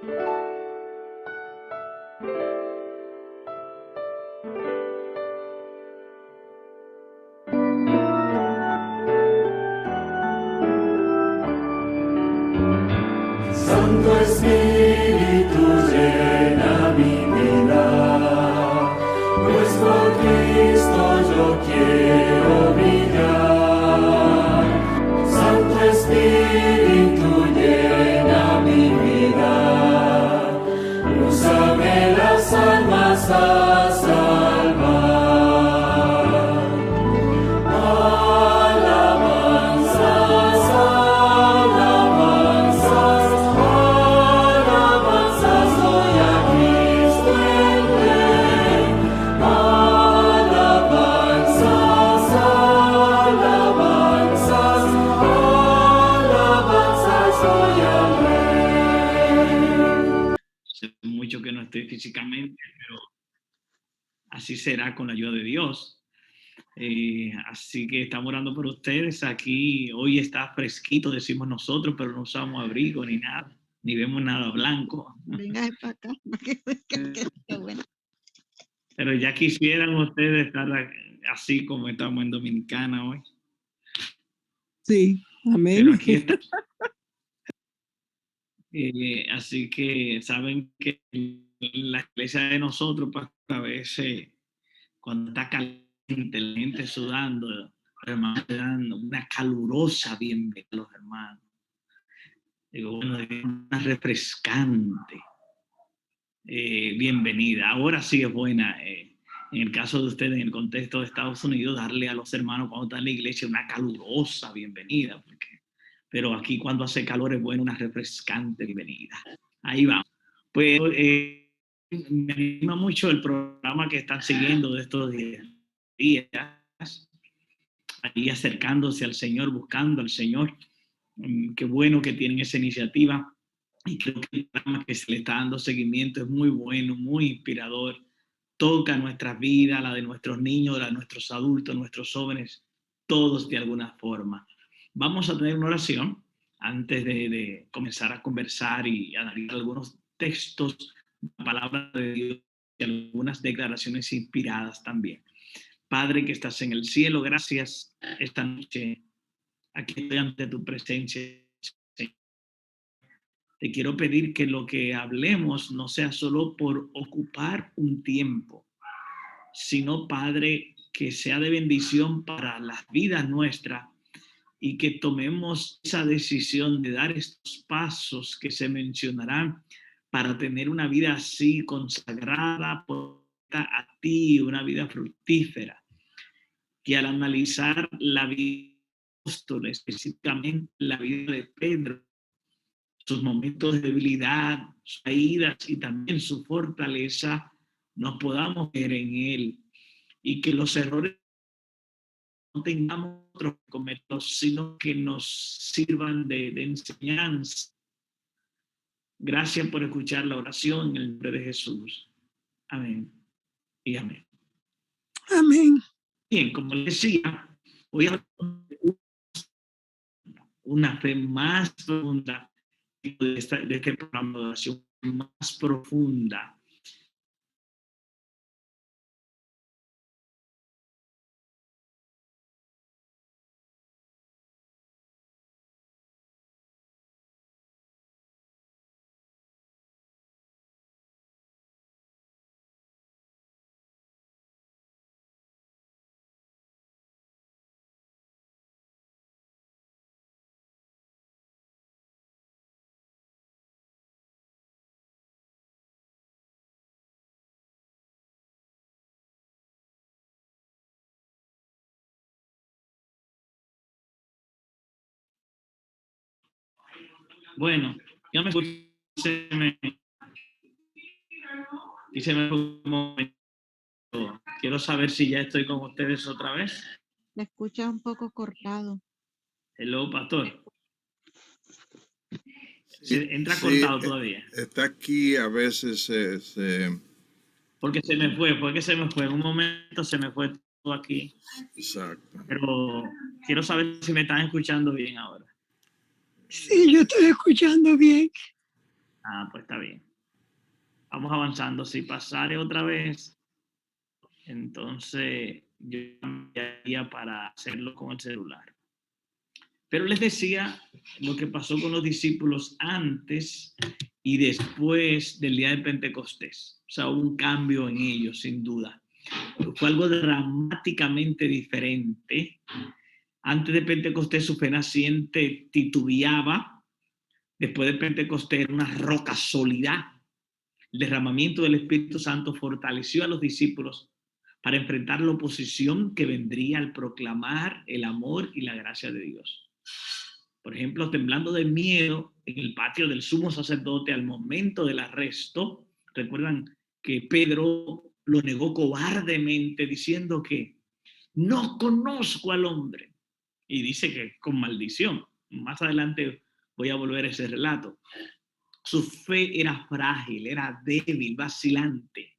Santo Espíritu llena mi vida, nuestro Cristo yo quiero brillar. Santo Espíritu llena mi vida, úsame las almas a salvar. Alabanzas, alabanzas, alabanzas doy a Cristo el Rey. Alabanzas, alabanzas, alabanzas doy al Rey. Hace mucho que no estoy físicamente, pero así será con la ayuda de Dios. Así que estamos orando por ustedes. Aquí hoy está fresquito, decimos nosotros, pero no usamos abrigo ni nada, ni vemos nada blanco. Venga para acá, para que vean que está bueno. Pero ya quisieran ustedes estar así como estamos en Dominicana hoy. Sí, Pero amén. aquí está. Así que saben que la iglesia de nosotros, pues, a veces, cuando está caliente, la gente sudando, los hermanos le dan una calurosa bienvenida a los hermanos. Digo, bueno, una refrescante bienvenida. Ahora sí es buena, en el caso de ustedes, en el contexto de Estados Unidos, darle a los hermanos cuando están en la iglesia una calurosa bienvenida. Pero aquí cuando hace calor es bueno una refrescante bienvenida. Ahí vamos. Pues me anima mucho el programa que están siguiendo de estos días, ahí acercándose al Señor, buscando al Señor. Qué bueno que tienen esa iniciativa y creo que el programa que se le está dando seguimiento es muy bueno, muy inspirador. Toca nuestras vidas, la de nuestros niños, la de nuestros adultos, nuestros jóvenes, todos de alguna forma. Vamos a tener una oración antes de comenzar a conversar y analizar algunos textos, la palabra de Dios y algunas declaraciones inspiradas también. Padre que estás en el cielo, gracias esta noche. Aquí estoy ante tu presencia, Señor. Te quiero pedir que lo que hablemos no sea solo por ocupar un tiempo, sino, Padre, que sea de bendición para las vidas nuestras y que tomemos esa decisión de dar estos pasos que se mencionarán para tener una vida así consagrada a ti, una vida fructífera. Que al analizar la vida de apóstoles, específicamente la vida de Pedro, sus momentos de debilidad, sus caídas y también su fortaleza, nos podamos ver en él y que los errores no tengamos otros que cometerlos, sino que nos sirvan de enseñanza. Gracias por escuchar la oración en el nombre de Jesús. Amén y amén. Amén. Bien, como les decía, voy a hablar de una fe más profunda de este programa de oración más profunda. Bueno, ya me escuché, y se me fue un momento. Quiero saber si ya estoy con ustedes otra vez. Le escucha un poco cortado. Hello, pastor. Sí, Entra sí, cortado todavía. Está aquí, a veces Porque se me fue, en un momento se me fue todo aquí. Exacto. Pero quiero saber si me están escuchando bien ahora. Sí, yo estoy escuchando bien. Pues está bien. Vamos avanzando. Si pasare otra vez, entonces yo cambiaría para hacerlo con el celular. Pero les decía lo que pasó con los discípulos antes y después del día de Pentecostés. O sea, hubo un cambio en ellos, sin duda. Fue algo dramáticamente diferente. Antes de Pentecostés su fe naciente titubeaba. Después de Pentecostés era una roca sólida. El derramamiento del Espíritu Santo fortaleció a los discípulos para enfrentar la oposición que vendría al proclamar el amor y la gracia de Dios. Por ejemplo, temblando de miedo en el patio del sumo sacerdote al momento del arresto, recuerdan que Pedro lo negó cobardemente diciendo que no conozco al hombre. Y dice que con maldición. Más adelante voy a volver a ese relato. Su fe era frágil, era débil, vacilante.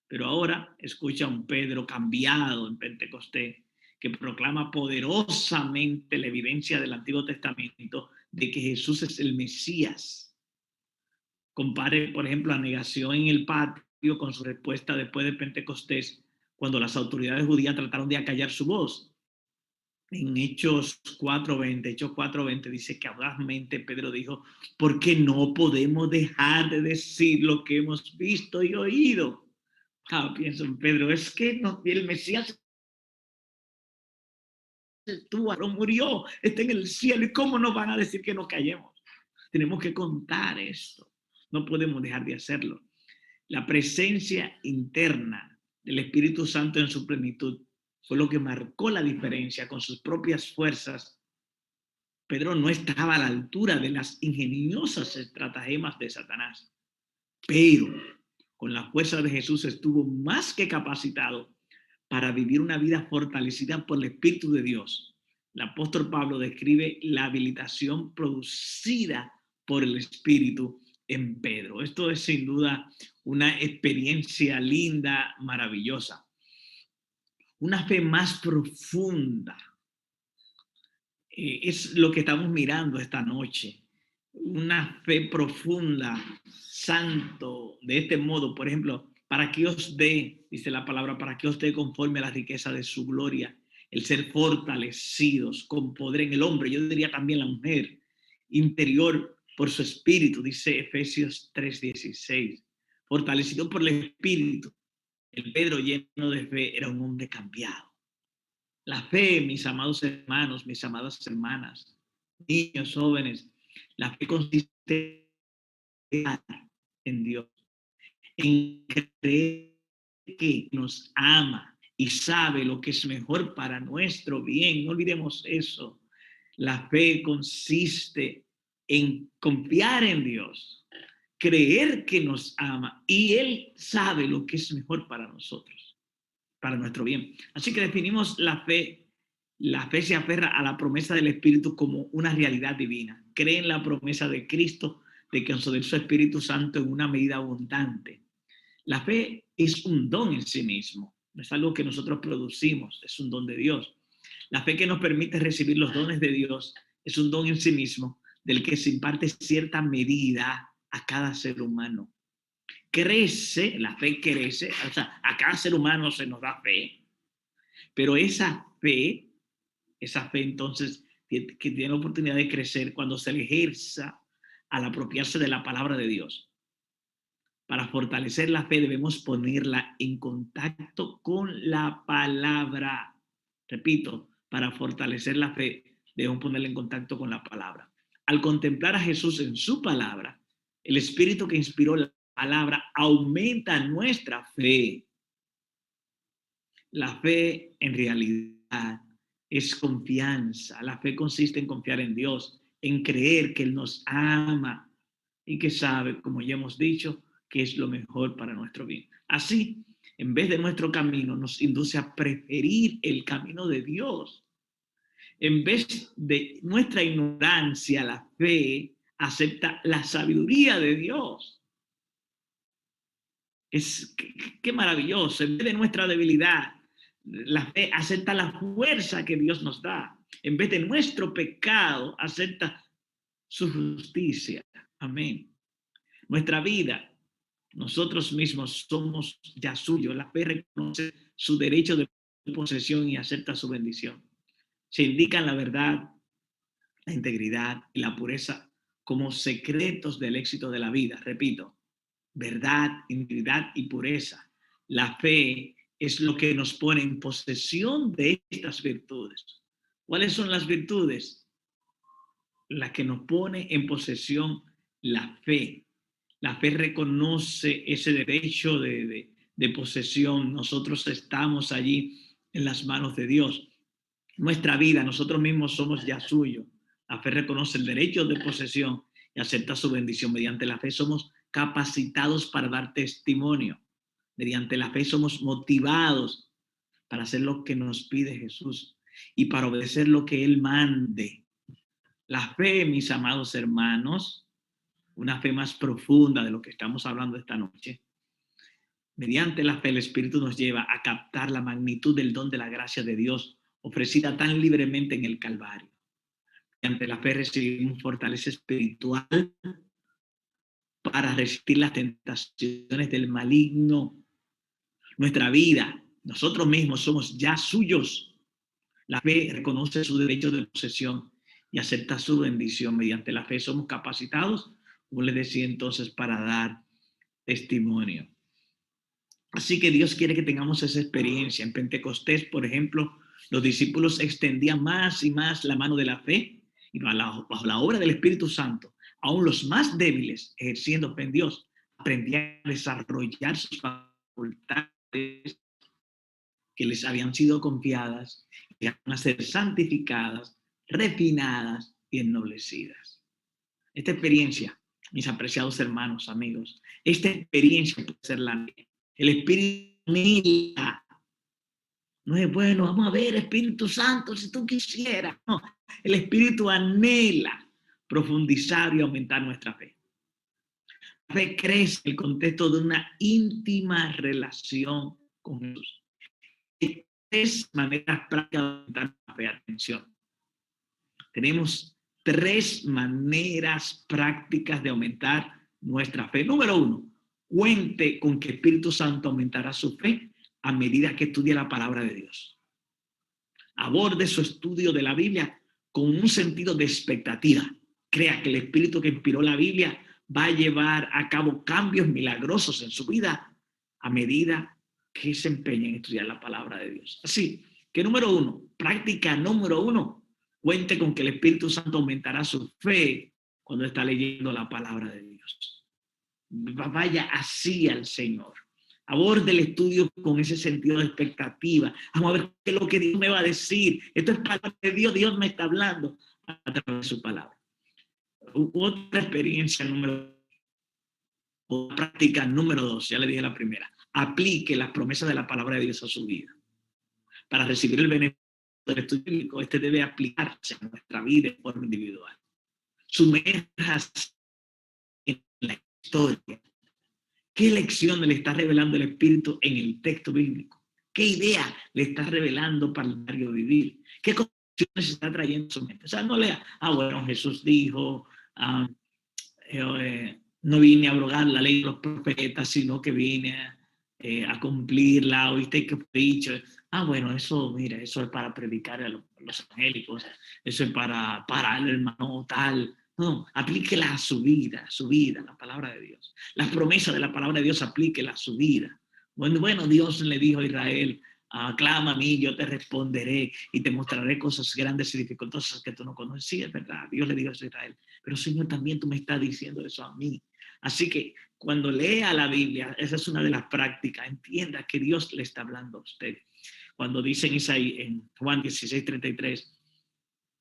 Pero ahora escucha a un Pedro cambiado en Pentecostés que proclama poderosamente la evidencia del Antiguo Testamento de que Jesús es el Mesías. Compare, por ejemplo, la negación en el patio con su respuesta después de Pentecostés, cuando las autoridades judías trataron de acallar su voz. En Hechos 4:20 dice que audazmente Pedro dijo, ¿por qué no podemos dejar de decir lo que hemos visto y oído? Pienso en Pedro, es que el Mesías murió, está en el cielo, ¿y cómo nos van a decir que nos callemos? Tenemos que contar esto, no podemos dejar de hacerlo. La presencia interna del Espíritu Santo en su plenitud fue lo que marcó la diferencia. Con sus propias fuerzas, Pedro no estaba a la altura de las ingeniosas estratagemas de Satanás, pero con la fuerza de Jesús estuvo más que capacitado para vivir una vida fortalecida por el Espíritu de Dios. El apóstol Pablo describe la habilitación producida por el Espíritu en Pedro. Esto es sin duda una experiencia linda, maravillosa. Una fe más profunda. Es lo que estamos mirando esta noche. Una fe profunda, santo, de este modo, por ejemplo, para que os dé, dice la palabra, para que os dé conforme a la riqueza de su gloria, el ser fortalecidos con poder en el hombre, yo diría también la mujer, interior por su espíritu, dice Efesios 3:16, fortalecido por el espíritu. El Pedro lleno de fe era un hombre cambiado. La fe, mis amados hermanos, mis amadas hermanas, niños, jóvenes, la fe consiste en Dios, en creer que nos ama y sabe lo que es mejor para nuestro bien. No olvidemos eso. La fe consiste en confiar en Dios, creer que nos ama y Él sabe lo que es mejor para nosotros, para nuestro bien. Así que definimos la fe. La fe se aferra a la promesa del Espíritu como una realidad divina. Cree en la promesa de Cristo de que conceder su Espíritu Santo en una medida abundante. La fe es un don en sí mismo, no es algo que nosotros producimos, es un don de Dios. La fe que nos permite recibir los dones de Dios es un don en sí mismo, del que se imparte cierta medida a cada ser humano. Crece, la fe crece, o sea, a cada ser humano se nos da fe, pero esa fe entonces que tiene la oportunidad de crecer cuando se le ejerza al apropiarse de la palabra de Dios. Para fortalecer la fe debemos ponerla en contacto con la palabra. Repito, para fortalecer la fe debemos ponerla en contacto con la palabra. Al contemplar a Jesús en su palabra, el Espíritu que inspiró la palabra aumenta nuestra fe. La fe en realidad es confianza. La fe consiste en confiar en Dios, en creer que Él nos ama y que sabe, como ya hemos dicho, que es lo mejor para nuestro bien. Así, en vez de nuestro camino, nos induce a preferir el camino de Dios. En vez de nuestra ignorancia, la fe acepta la sabiduría de Dios. Qué maravilloso. En vez de nuestra debilidad, la fe acepta la fuerza que Dios nos da. En vez de nuestro pecado, acepta su justicia. Amén. Nuestra vida, nosotros mismos somos ya suyos. La fe reconoce su derecho de posesión y acepta su bendición. Se indican la verdad, la integridad y la pureza como secretos del éxito de la vida. Repito, verdad, integridad y pureza. La fe es lo que nos pone en posesión de estas virtudes. ¿Cuáles son las virtudes? La que nos pone en posesión la fe. La fe reconoce ese derecho de posesión. Nosotros estamos allí en las manos de Dios. Nuestra vida, nosotros mismos somos ya suyo. La fe reconoce el derecho de posesión y acepta su bendición. Mediante la fe somos capacitados para dar testimonio. Mediante la fe somos motivados para hacer lo que nos pide Jesús y para obedecer lo que Él mande. La fe, mis amados hermanos, una fe más profunda de lo que estamos hablando esta noche. Mediante la fe, el Espíritu nos lleva a captar la magnitud del don de la gracia de Dios ofrecida tan libremente en el Calvario. Mediante la fe recibimos fortaleza espiritual para resistir las tentaciones del maligno. Nuestra vida, nosotros mismos somos ya suyos. La fe reconoce su derecho de posesión y acepta su bendición. Mediante la fe somos capacitados, como les decía entonces, para dar testimonio. Así que Dios quiere que tengamos esa experiencia. En Pentecostés, por ejemplo, los discípulos extendían más y más la mano de la fe y bajo la obra del Espíritu Santo, aún los más débiles, ejerciendo fe en Dios, aprendían a desarrollar sus facultades que les habían sido confiadas y a ser santificadas, refinadas y ennoblecidas. Esta experiencia, mis apreciados hermanos, amigos, esta experiencia puede ser la mía. El Espíritu anhela. No es bueno, vamos a ver, Espíritu Santo, si tú quisieras. No, el Espíritu anhela profundizar y aumentar nuestra fe. La fe crece en el contexto de una íntima relación con Jesús. Hay tres maneras prácticas de aumentar la fe. Atención. Tenemos tres maneras prácticas de aumentar nuestra fe. Número 1, cuente con que el Espíritu Santo aumentará su fe a medida que estudie la palabra de Dios. Aborde su estudio de la Biblia con un sentido de expectativa. Crea que el Espíritu que inspiró la Biblia va a llevar a cabo cambios milagrosos en su vida a medida que se empeña en estudiar la palabra de Dios. Así que número 1, práctica número 1, cuente con que el Espíritu Santo aumentará su fe cuando está leyendo la palabra de Dios. Vaya así al Señor. Aborde el estudio con ese sentido de expectativa. Vamos a ver qué es lo que Dios me va a decir. Esto es palabra de Dios. Dios me está hablando a través de su palabra. Otra experiencia o práctica número 2, ya le dije la primera. Aplique las promesas de la palabra de Dios a su vida. Para recibir el beneficio del estudio bíblico, este debe aplicarse a nuestra vida de forma individual. Sumerjas en la historia. ¿Qué lección le está revelando el Espíritu en el texto bíblico? ¿Qué idea le está revelando para el diario vivir? ¿Qué conclusiones está trayendo a su mente? O sea, no lea, bueno, Jesús dijo, no vine a abrogar la ley de los profetas, sino que vine a cumplirla, oíste que fue dicho. Bueno, eso, mira, eso es para predicar a los evangélicos, eso es para el hermano tal. No, aplíquela a su vida, la palabra de Dios. Las promesas de la palabra de Dios, aplíquela a su vida. Bueno, Dios le dijo a Israel, clama a mí, yo te responderé y te mostraré cosas grandes y dificultosas que tú no conoces. Sí, es verdad, Dios le dijo eso a Israel. Pero Señor, también tú me estás diciendo eso a mí. Así que cuando lea la Biblia, esa es una de las prácticas, entienda que Dios le está hablando a usted. Cuando dice en Juan 16:33,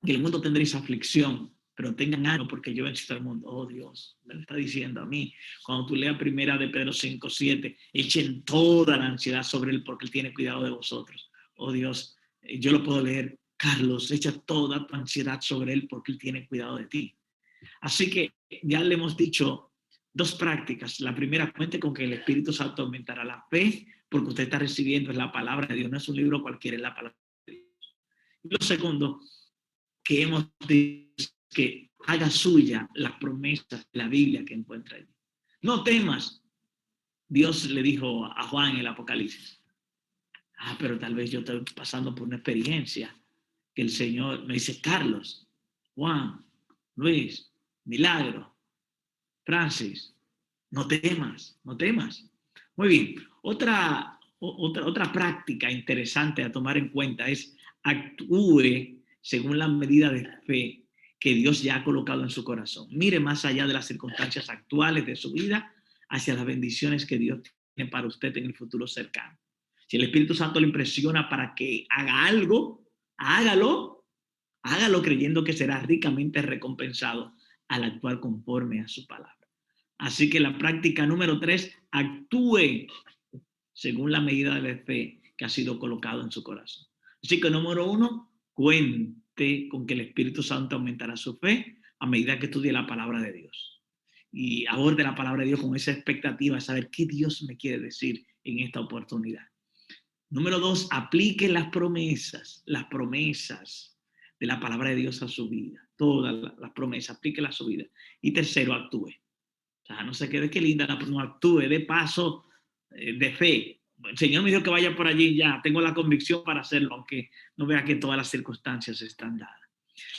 que el mundo tendréis aflicción, pero tengan ánimo porque yo he vencido al mundo. Oh Dios, me lo está diciendo a mí. Cuando tú leas primera de Pedro 5:7, echen toda la ansiedad sobre él porque él tiene cuidado de vosotros. Oh Dios, yo lo puedo leer. Carlos, echa toda tu ansiedad sobre él porque él tiene cuidado de ti. Así que ya le hemos dicho dos prácticas. La primera, cuente con que el Espíritu Santo aumentará la fe porque usted está recibiendo la palabra de Dios. No es un libro cualquiera, es la palabra de Dios. Y lo segundo que hemos dicho que haga suya las promesas de la Biblia que encuentra allí. No temas. Dios le dijo a Juan en el Apocalipsis, pero tal vez yo estoy pasando por una experiencia que el Señor me dice, Carlos, Juan, Luis, Milagro, Francis, no temas, no temas. Muy bien, otra práctica interesante a tomar en cuenta es actúe según la medida de fe que Dios ya ha colocado en su corazón. Mire más allá de las circunstancias actuales de su vida hacia las bendiciones que Dios tiene para usted en el futuro cercano. Si el Espíritu Santo le impresiona para que haga algo, hágalo creyendo que será ricamente recompensado al actuar conforme a su palabra. Así que la práctica número 3, actúe según la medida de fe que ha sido colocado en su corazón. Así que número 1, cuente con que el Espíritu Santo aumentará su fe a medida que estudie la palabra de Dios. Y aborde la palabra de Dios con esa expectativa de saber qué Dios me quiere decir en esta oportunidad. Número 2, aplique las promesas de la palabra de Dios a su vida. Todas las promesas, aplíquelas a su vida. Y tercero, actúe. O sea, no se quede que linda, no actúe, de paso de fe. El Señor me dijo que vaya por allí ya, tengo la convicción para hacerlo, aunque no vea que todas las circunstancias están dadas.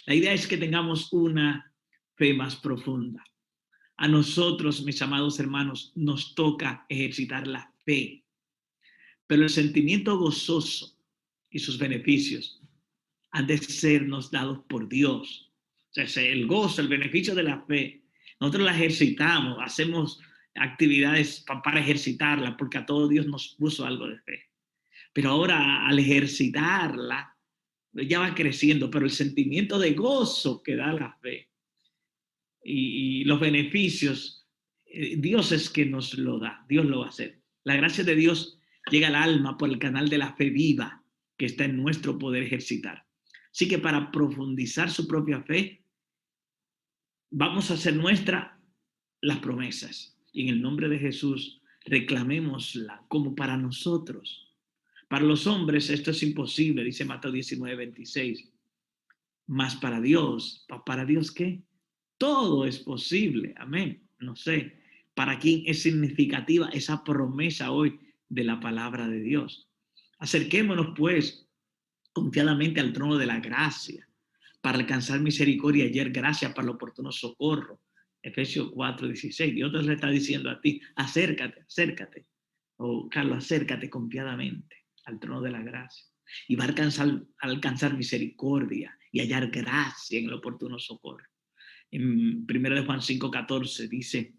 La idea es que tengamos una fe más profunda. A nosotros, mis amados hermanos, nos toca ejercitar la fe, pero el sentimiento gozoso y sus beneficios han de sernos dados por Dios. O sea, el gozo, el beneficio de la fe, nosotros la ejercitamos, hacemos actividades para ejercitarla, porque a todo Dios nos puso algo de fe. Pero ahora, al ejercitarla, ya va creciendo, pero el sentimiento de gozo que da la fe y los beneficios, Dios es que nos lo da, Dios lo va a hacer. La gracia de Dios llega al alma por el canal de la fe viva que está en nuestro poder ejercitar. Así que para profundizar su propia fe, vamos a hacer nuestra las promesas. Y en el nombre de Jesús, reclamémosla como para nosotros. Para los hombres esto es imposible, dice Mateo 19:26. Mas para Dios, ¿qué? Todo es posible. Amén. No sé, ¿para quién es significativa esa promesa hoy de la palabra de Dios? Acerquémonos, pues, confiadamente al trono de la gracia para alcanzar misericordia y hallar gracia para el oportuno socorro. Efesios 4:16. Dios te le está diciendo a ti, acércate. Carlos, acércate confiadamente al trono de la gracia. Y va a alcanzar misericordia y hallar gracia en el oportuno socorro. En 1 Juan 5:14 dice,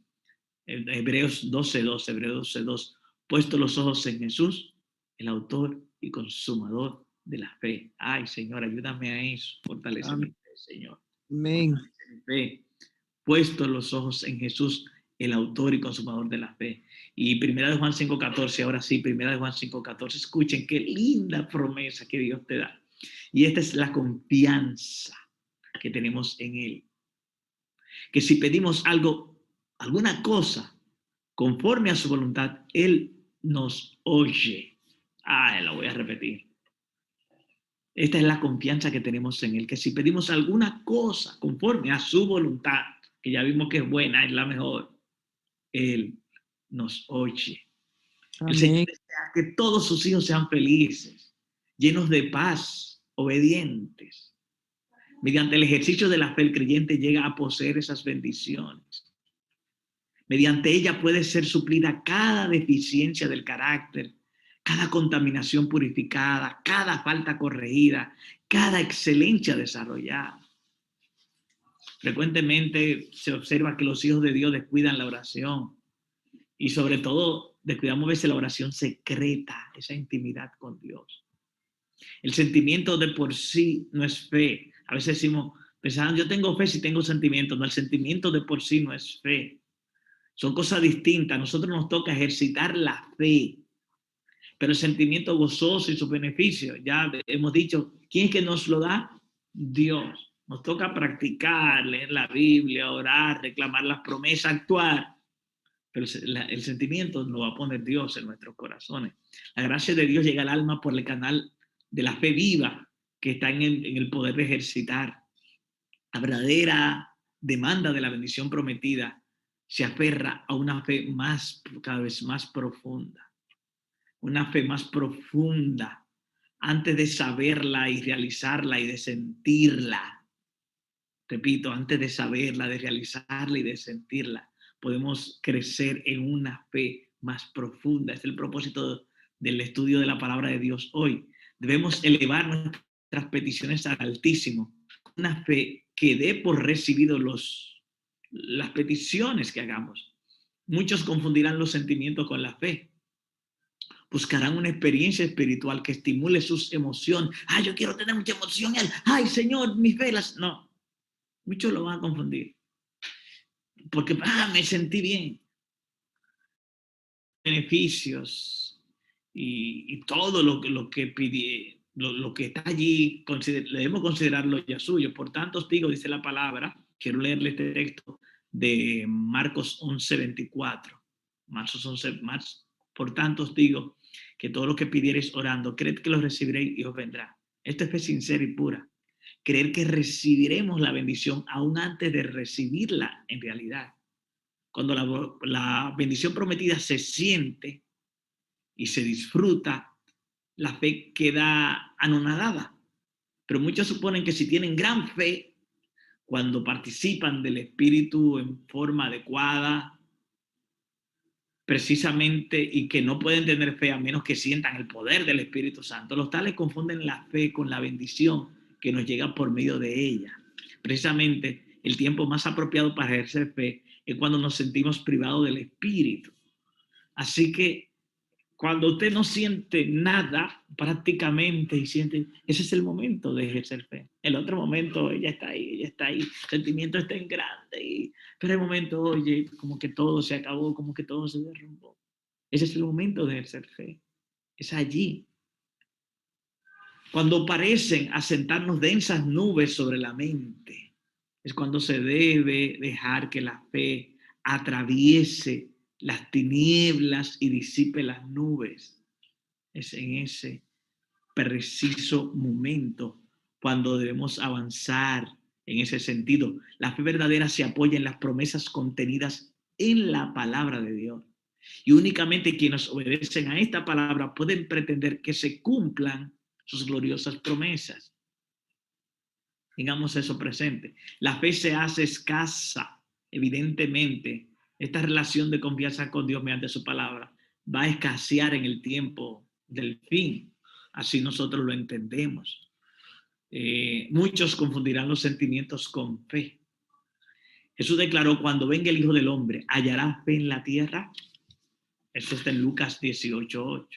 Hebreos 12:2, puesto los ojos en Jesús, el autor y consumador de la fe. Ay, Señor, ayúdame a eso. Fortalece mi fe, Señor. Amén. Fortalece mi fe. Puesto los ojos en Jesús, el autor y consumador de la fe. Y 1 Juan 5:14, ahora sí, 1 Juan 5:14, escuchen qué linda promesa que Dios te da. Y esta es la confianza que tenemos en Él. Que si pedimos algo, alguna cosa, conforme a su voluntad, Él nos oye. La voy a repetir. Esta es la confianza que tenemos en Él, que si pedimos alguna cosa conforme a su voluntad, que ya vimos que es buena, es la mejor, Él nos oye. Amén. El Señor desea que todos sus hijos sean felices, llenos de paz, obedientes. Mediante el ejercicio de la fe, el creyente llega a poseer esas bendiciones. Mediante ella puede ser suplida cada deficiencia del carácter, cada contaminación purificada, cada falta corregida, cada excelencia desarrollada. Frecuentemente se observa que los hijos de Dios descuidan la oración y sobre todo descuidamos a veces la oración secreta, esa intimidad con Dios. El sentimiento de por sí no es fe. A veces decimos, pensando, yo tengo fe si tengo sentimiento. No, el sentimiento de por sí no es fe. Son cosas distintas. A nosotros nos toca ejercitar la fe. Pero el sentimiento gozoso y sus beneficios, ya hemos dicho, ¿quién es que nos lo da? Dios. Nos toca practicar, leer la Biblia, orar, reclamar las promesas, actuar. Pero el sentimiento lo va a poner Dios en nuestros corazones. La gracia de Dios llega al alma por el canal de la fe viva que está en el poder de ejercitar. La verdadera demanda de la bendición prometida se aferra a una fe cada vez más profunda. Una fe más profunda antes de saberla y realizarla y de sentirla. Repito, antes de saberla, de realizarla y de sentirla, podemos crecer en una fe más profunda. Es el propósito del estudio de la palabra de Dios hoy. Debemos elevar nuestras peticiones al Altísimo. Una fe que dé por recibido las peticiones que hagamos. Muchos confundirán los sentimientos con la fe. Buscarán una experiencia espiritual que estimule sus emociones. Yo quiero tener mucha emoción. Ay, Señor, mis velas. No, muchos lo van a confundir. Porque, me sentí bien. Beneficios y todo lo que pide, lo que está allí, debemos considerarlo ya suyo. Por tanto, os digo, dice la palabra, quiero leerle este texto de Marcos 11:24. Por tanto, os digo que todo lo que pidiereis orando, creed que lo recibiréis y os vendrá. Esto es fe sincera y pura. Creer que recibiremos la bendición aún antes de recibirla en realidad. Cuando la bendición prometida se siente y se disfruta, la fe queda anonadada. Pero muchos suponen que si tienen gran fe, cuando participan del Espíritu en forma adecuada, precisamente, y que no pueden tener fe a menos que sientan el poder del Espíritu Santo, los tales confunden la fe con la bendición que nos llega por medio de ella. Precisamente, el tiempo más apropiado para ejercer fe es cuando nos sentimos privados del Espíritu. Así que cuando usted no siente nada prácticamente y siente, ese es el momento de ejercer fe. El otro momento, ella está ahí, el sentimiento está en grande, pero el momento, oye, como que todo se acabó, como que todo se derrumbó. Ese es el momento de ejercer fe. Es allí. Cuando parecen asentarnos densas nubes sobre la mente, es cuando se debe dejar que la fe atraviese las tinieblas y disipe las nubes. Es en ese preciso momento cuando debemos avanzar en ese sentido. La fe verdadera se apoya en las promesas contenidas en la palabra de Dios. Y únicamente quienes obedecen a esta palabra pueden pretender que se cumplan sus gloriosas promesas. Tengamos eso presente. La fe se hace escasa, evidentemente. Esta relación de confianza con Dios mediante su palabra va a escasear en el tiempo del fin. Así nosotros lo entendemos. Muchos confundirán los sentimientos con fe. Jesús declaró, cuando venga el Hijo del Hombre, ¿hallará fe en la tierra? Eso está en Lucas 18:8.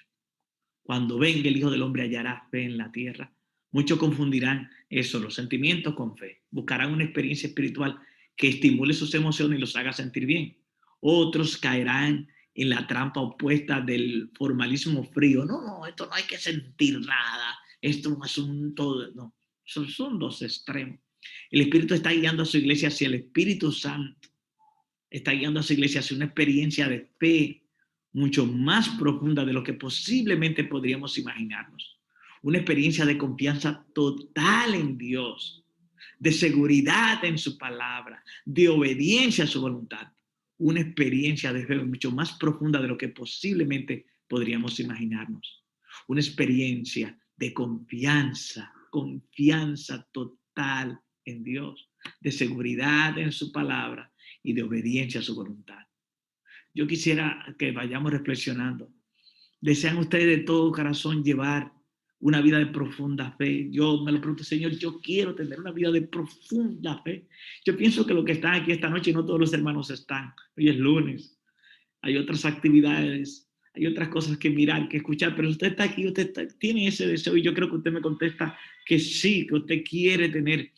Cuando venga el Hijo del Hombre, ¿hallará fe en la tierra? Muchos confundirán eso, los sentimientos con fe. Buscarán una experiencia espiritual que estimule sus emociones y los haga sentir bien. Otros caerán en la trampa opuesta del formalismo frío. No, esto no hay que sentir nada. Esto es un asunto, no. Son dos extremos. El Espíritu está guiando a su iglesia hacia el Espíritu Santo. Está guiando a su iglesia hacia una experiencia de fe mucho más profunda de lo que posiblemente podríamos imaginarnos. Una experiencia de confianza total en Dios, de seguridad en su palabra, de obediencia a su voluntad. Una experiencia de fe mucho más profunda de lo que posiblemente podríamos imaginarnos. Una experiencia de confianza total en Dios, de seguridad en su palabra y de obediencia a su voluntad. Yo quisiera que vayamos reflexionando. ¿Desean ustedes de todo corazón llevar una vida de profunda fe? Yo me lo pregunto, Señor, yo quiero tener una vida de profunda fe. Yo pienso que los que están aquí esta noche, no todos los hermanos están. Hoy es lunes. Hay otras actividades, hay otras cosas que mirar, que escuchar, pero usted está aquí, tiene ese deseo y yo creo que usted me contesta que sí, que usted quiere tener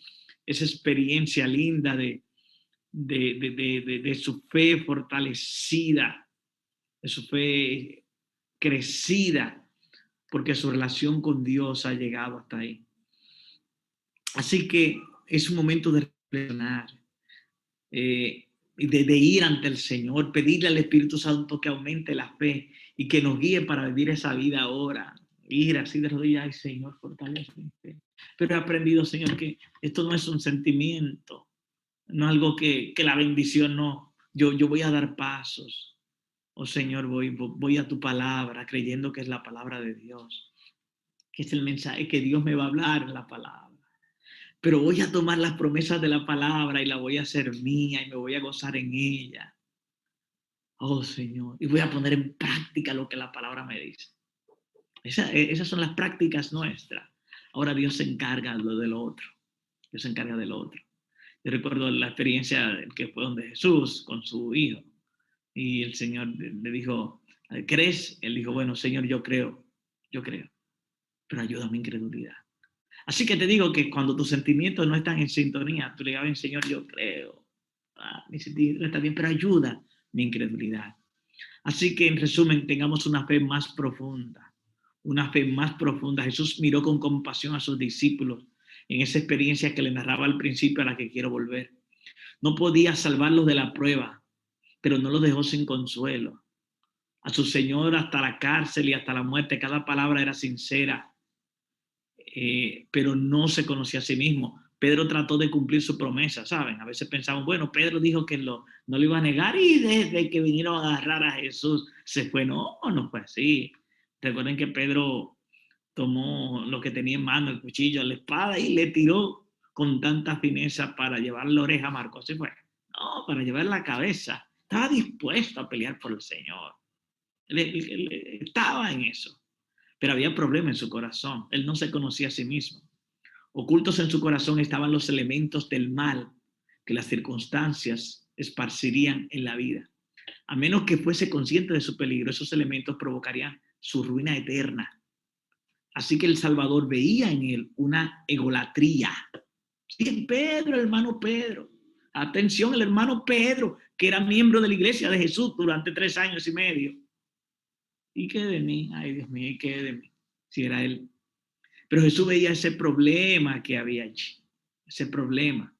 esa experiencia linda de su fe fortalecida, de su fe crecida, porque su relación con Dios ha llegado hasta ahí. Así que es un momento de reflexionar, de ir ante el Señor, pedirle al Espíritu Santo que aumente la fe y que nos guíe para vivir esa vida ahora. Ir así de rodillas, ay Señor, fortalece mi fe. Pero he aprendido, Señor, que esto no es un sentimiento, no es algo que la bendición no Yo voy a dar pasos. Oh Señor, voy a tu palabra, creyendo que es la palabra de Dios, que es el mensaje que Dios me va a hablar en la palabra. Pero voy a tomar las promesas de la palabra y la voy a hacer mía y me voy a gozar en ella. Oh Señor, y voy a poner en práctica lo que la palabra me dice. Esas son las prácticas nuestras. Ahora Dios se encarga de lo otro. Dios se encarga del otro. Yo recuerdo la experiencia que fue donde Jesús con su hijo. Y el Señor le dijo, ¿crees? Él dijo, bueno, Señor, yo creo, pero ayuda a mi incredulidad. Así que te digo que cuando tus sentimientos no están en sintonía, tú le digas, Señor, yo creo, mi sentimiento está bien, pero ayuda mi incredulidad. Así que en resumen, tengamos una fe más profunda, una fe más profunda. Jesús miró con compasión a sus discípulos en esa experiencia que le narraba al principio, a la que quiero volver. No podía salvarlos de la prueba, pero no los dejó sin consuelo. A su Señor hasta la cárcel y hasta la muerte, cada palabra era sincera, pero no se conocía a sí mismo. Pedro trató de cumplir su promesa, ¿saben? A veces pensamos, bueno, Pedro dijo que no lo iba a negar y desde que vinieron a agarrar a Jesús se fue. No fue así. Recuerden que Pedro tomó lo que tenía en mano, el cuchillo, la espada, y le tiró con tanta fineza para llevar la oreja a Marcos. Así fue. No, para llevar la cabeza. Estaba dispuesto a pelear por el Señor. Él estaba en eso. Pero había problema en su corazón. Él no se conocía a sí mismo. Ocultos en su corazón estaban los elementos del mal que las circunstancias esparcirían en la vida. A menos que fuese consciente de su peligro, esos elementos provocarían su ruina eterna. Así que el Salvador veía en él una egolatría. Sí, Pedro, el hermano Pedro. Atención, el hermano Pedro, que era miembro de la iglesia de Jesús durante 3 años y medio. ¿Y qué de mí? Ay, Dios mío, ¿y qué de mí? Si era él. Pero Jesús veía ese problema que había allí. Ese problema.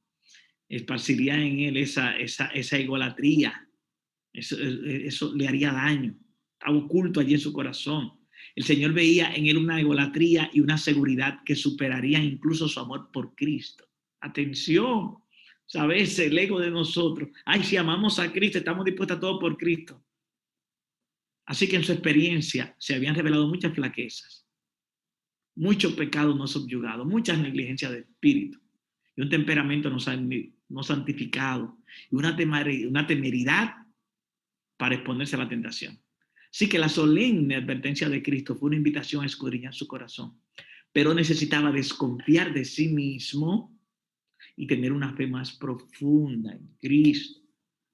Esparciría en él esa egolatría. Eso le haría daño. Estaba oculto allí en su corazón. El Señor veía en él una egolatría y una seguridad que superaría incluso su amor por Cristo. Atención, ¿sabes? El ego de nosotros. Ay, si amamos a Cristo, estamos dispuestos a todo por Cristo. Así que en su experiencia se habían revelado muchas flaquezas, muchos pecados no subyugados, muchas negligencias de espíritu y un temperamento no santificado y una temeridad para exponerse a la tentación. Así que la solemne advertencia de Cristo fue una invitación a escudriñar su corazón, pero necesitaba desconfiar de sí mismo y tener una fe más profunda en Cristo.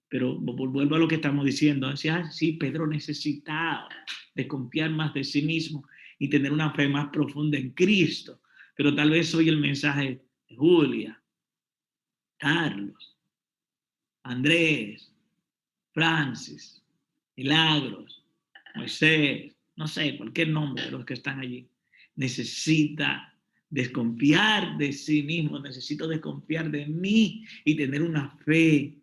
Pero vuelvo a lo que estamos diciendo. Decía, sí, Pedro necesitaba desconfiar más de sí mismo y tener una fe más profunda en Cristo. Pero tal vez hoy el mensaje de Julia, Carlos, Andrés, Francis, Milagros, Moisés, no sé, cualquier nombre de los que están allí, necesita desconfiar de sí mismo, necesito desconfiar de mí y tener una fe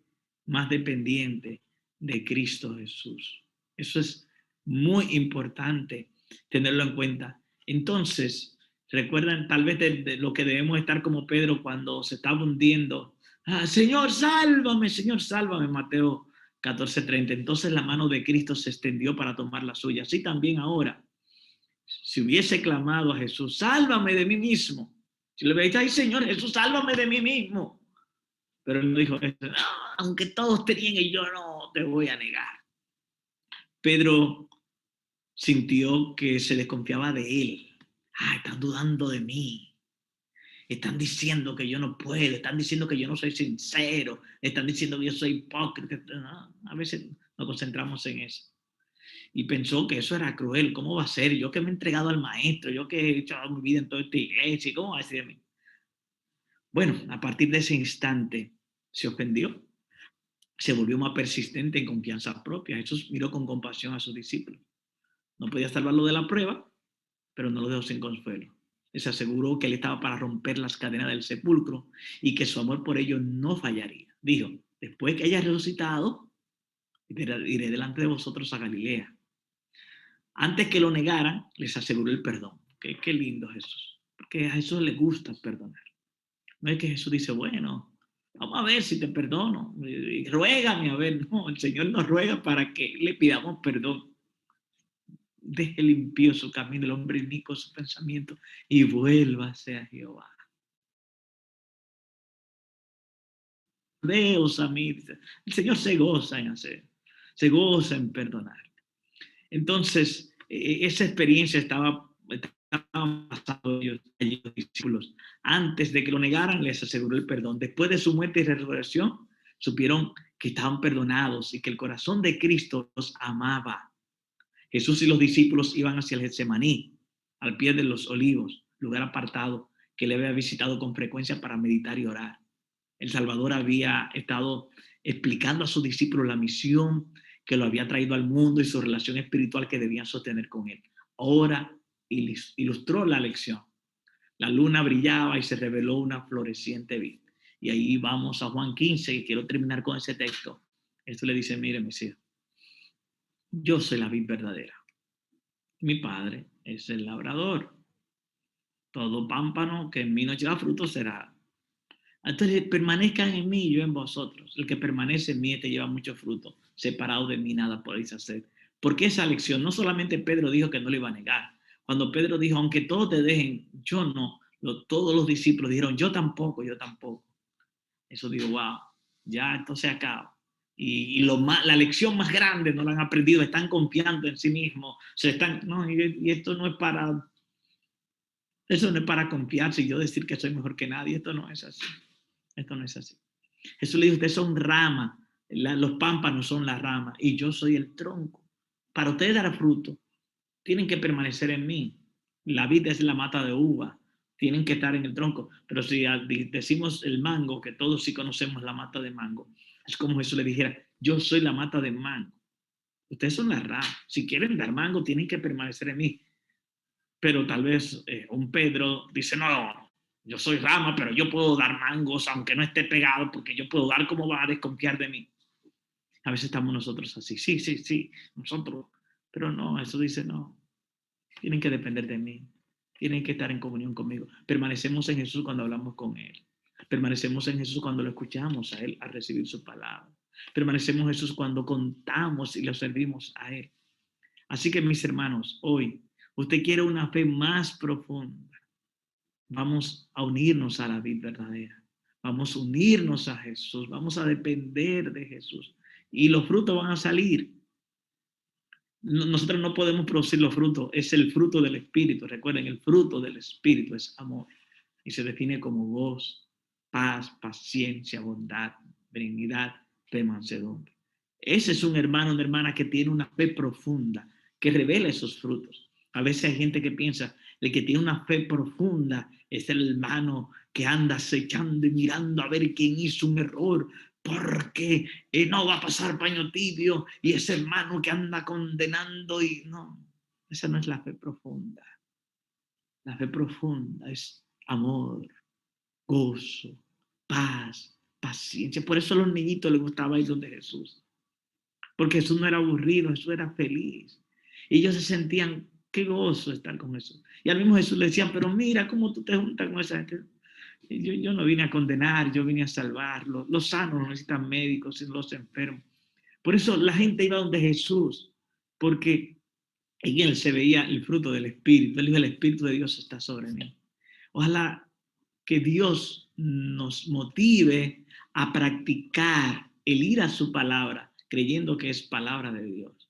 más dependiente de Cristo Jesús. Eso es muy importante tenerlo en cuenta. Entonces, recuerdan tal vez de lo que debemos estar como Pedro cuando se estaba hundiendo. Señor, sálvame, Mateo 14:30. Entonces la mano de Cristo se extendió para tomar la suya. Así también ahora, si hubiese clamado a Jesús, sálvame de mí mismo. Si le hubiera dicho, ay Señor Jesús, sálvame de mí mismo. Pero él no dijo, no, aunque todos te nieguen, yo no te voy a negar. Pedro sintió que se desconfiaba de él. Están dudando de mí. Están diciendo que yo no puedo. Están diciendo que yo no soy sincero. Están diciendo que yo soy hipócrita. No, a veces nos concentramos en eso. Y pensó que eso era cruel. ¿Cómo va a ser? Yo que me he entregado al maestro. Yo que he hecho mi vida en toda esta iglesia. ¿Cómo va a decir de mí? Bueno, a partir de ese instante se ofendió, se volvió más persistente en confianza propia. Jesús miró con compasión a sus discípulos. No podía salvarlo de la prueba, pero no lo dejó sin consuelo. Les aseguró que él estaba para romper las cadenas del sepulcro y que su amor por ellos no fallaría. Dijo, después que haya resucitado, iré delante de vosotros a Galilea. Antes que lo negaran, les aseguró el perdón. Qué lindo Jesús, porque a Jesús le gusta perdonar. No es que Jesús dice, bueno, Vamos a ver si te perdono. Ruégame, a ver. No, el Señor nos ruega para que le pidamos perdón. Deje el impío su camino, el hombre inicuo su pensamiento, y vuélvase a Jehová. Deos a mí. El Señor se goza en hacer, se goza en perdonar. Entonces, esa experiencia estaba pasando a los discípulos. Antes de que lo negaran, les aseguró el perdón. Después de su muerte y resurrección, supieron que estaban perdonados y que el corazón de Cristo los amaba. Jesús y los discípulos iban hacia el Getsemaní, al pie de los olivos, lugar apartado que le había visitado con frecuencia para meditar y orar. El Salvador había estado explicando a sus discípulos la misión que lo había traído al mundo y su relación espiritual que debían sostener con él. Ahora ilustró la lección. La luna brillaba y se reveló una floreciente vid. Y ahí vamos a Juan 15 y quiero terminar con ese texto. Esto le dice, mire, mis hijos, yo soy la vid verdadera. Mi padre es el labrador. Todo pámpano que en mí no lleva fruto será. Entonces permanezcan en mí y yo en vosotros. El que permanece en mí te lleva mucho fruto. Separado de mí nada podéis hacer. Porque esa lección, no solamente Pedro dijo que no lo iba a negar. Cuando Pedro dijo, aunque todos te dejen, yo no. Todos los discípulos dijeron, yo tampoco, yo tampoco. Eso digo, wow, ya esto se acaba. Y la lección más grande no la han aprendido, están confiando en sí mismos. Y esto no es para, eso no es para confiarse y yo decir que soy mejor que nadie. Esto no es así. Esto no es así. Jesús le dijo, ustedes son ramas, los pámpanos son las ramas y yo soy el tronco. Para ustedes dar fruto, tienen que permanecer en mí. La vid es la mata de uva, tienen que estar en el tronco. Pero si decimos el mango, que todos sí conocemos la mata de mango, es como Jesús le dijera, yo soy la mata de mango. Ustedes son las ramas. Si quieren dar mango, tienen que permanecer en mí. Pero tal vez un Pedro dice, no, yo soy rama, pero yo puedo dar mangos aunque no esté pegado, porque yo puedo dar, ¿cómo va a desconfiar de mí? A veces estamos nosotros así, sí, nosotros, pero no, eso dice no, tienen que depender de mí, tienen que estar en comunión conmigo. Permanecemos en Jesús cuando hablamos con Él, permanecemos en Jesús cuando lo escuchamos a Él, a recibir su palabra, permanecemos en Jesús cuando contamos y lo servimos a Él. Así que mis hermanos, hoy, usted quiere una fe más profunda, vamos a unirnos a la vida verdadera. Vamos a unirnos a Jesús. Vamos a depender de Jesús. Y los frutos van a salir. Nosotros no podemos producir los frutos. Es el fruto del Espíritu. Recuerden, el fruto del Espíritu es amor. Y se define como gozo, paz, paciencia, bondad, benignidad, fe, mansedumbre. Ese es un hermano, una hermana que tiene una fe profunda, que revela esos frutos. A veces hay gente que piensa, el que tiene una fe profunda es el hermano que anda acechando y mirando a ver quién hizo un error, porque no va a pasar paño tibio, y ese hermano que anda condenando y no, esa no es la fe profunda. La fe profunda es amor, gozo, paz, paciencia. Por eso a los niñitos les gustaba ir donde Jesús, porque Jesús no era aburrido, Jesús era feliz. Y ellos se sentían, qué gozo estar con Jesús. Y al mismo Jesús le decían, pero mira cómo tú te juntas con esa gente. Yo no vine a condenar, yo vine a salvarlos. Los sanos no necesitan médicos, sino los enfermos. Por eso la gente iba donde Jesús, porque en él se veía el fruto del Espíritu. Él dijo, el Espíritu de Dios está sobre mí. Ojalá que Dios nos motive a practicar el ir a su palabra, creyendo que es palabra de Dios.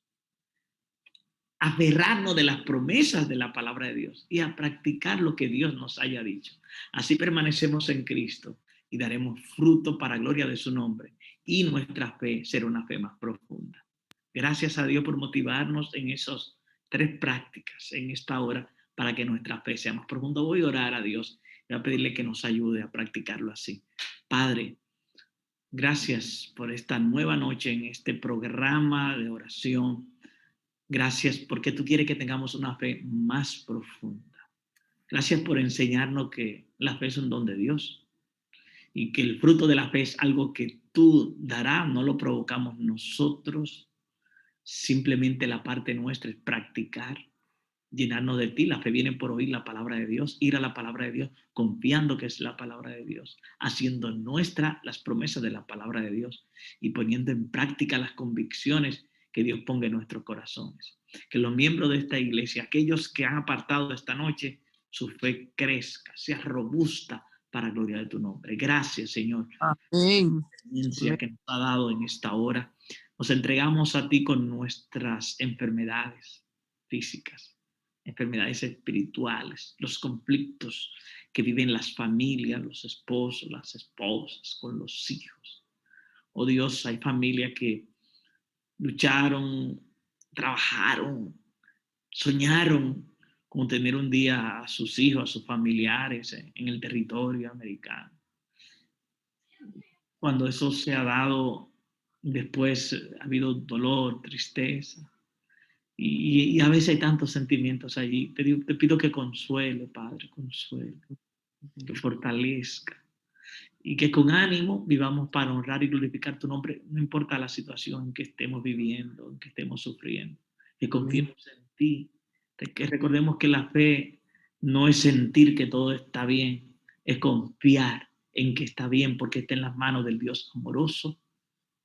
Aferrarnos de las promesas de la palabra de Dios y a practicar lo que Dios nos haya dicho. Así permanecemos en Cristo y daremos fruto para gloria de su nombre, y nuestra fe será una fe más profunda. Gracias a Dios por motivarnos en esas 3 prácticas en esta hora para que nuestra fe sea más profunda. Voy a orar a Dios y a pedirle que nos ayude a practicarlo así. Padre, gracias por esta nueva noche en este programa de oración. Gracias porque tú quieres que tengamos una fe más profunda. Gracias por enseñarnos que la fe es un don de Dios y que el fruto de la fe es algo que tú darás, no lo provocamos nosotros. Simplemente la parte nuestra es practicar llenarnos de ti. La fe viene por oír la palabra de Dios, ir a la palabra de Dios, confiando que es la palabra de Dios, haciendo nuestra las promesas de la palabra de Dios y poniendo en práctica las convicciones que Dios ponga en nuestros corazones. Que los miembros de esta iglesia, aquellos que han apartado esta noche, su fe crezca, sea robusta para gloria de tu nombre. Gracias, Señor, Amén. experiencia que nos ha dado en esta hora. Nos entregamos a ti con nuestras enfermedades físicas, enfermedades espirituales, los conflictos que viven las familias, los esposos, las esposas, con los hijos. Oh Dios, hay familias que lucharon, trabajaron, soñaron con tener un día a sus hijos, a sus familiares en el territorio americano. Cuando eso se ha dado, después ha habido dolor, tristeza, y a veces hay tantos sentimientos allí. Te pido que consuele, Padre, consuele, que fortalezca, y que con ánimo vivamos para honrar y glorificar tu nombre, no importa la situación en que estemos viviendo, en que estemos sufriendo, que confiemos en ti, que recordemos que la fe no es sentir que todo está bien, es confiar en que está bien porque está en las manos del Dios amoroso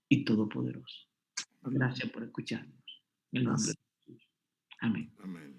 y todopoderoso. Gracias por escucharnos. En el nombre de Jesús. Amén. Amén.